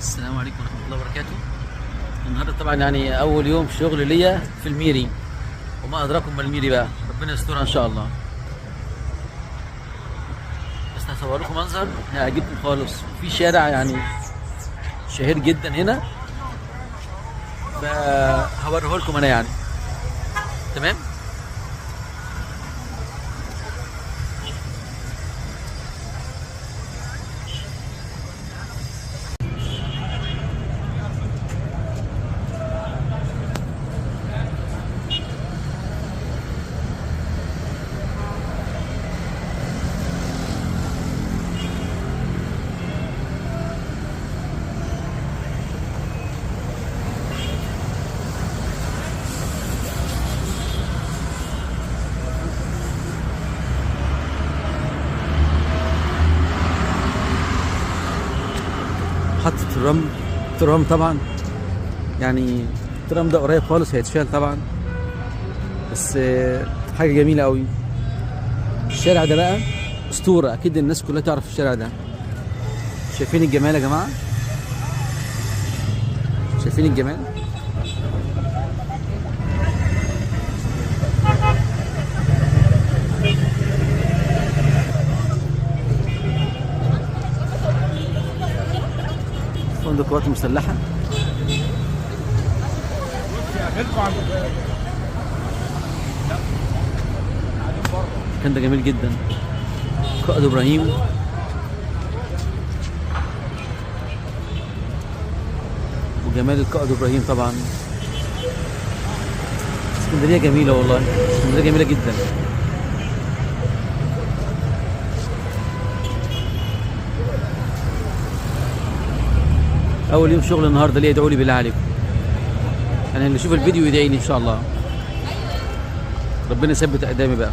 السلام عليكم ورحمة الله وبركاته. النهارده طبعا يعني أول يوم شغل ليا في الميري، وما أدراكم ما الميري بقى، ربنا يسترها إن شاء الله. بس هصور لكم منظر هيعجبكم خالص. في شارع يعني شهير جدا هنا، فهوريه لكم أنا يعني. تمام؟ محطة الترام طبعا، يعني الترام ده قريب خالص هيتشال طبعا، بس حاجة جميلة قوي. الشارع ده بقى اسطورة، اكيد الناس كلها تعرف الشارع ده. شايفين الجمال يا جماعة؟ شايفين الجمال؟ فندق قوات مسلحة. كان ده جميل جدا. قائد ابراهيم، وجمال القائد ابراهيم طبعا. اسكندرية جميلة والله، اسكندرية جميلة جدا. اول يوم شغل النهارده ليه، ادعوا لي بالله عليكم. انا اللي يشوف الفيديو يدعي لي ان شاء الله، ربنا يثبت اقدامي بقى.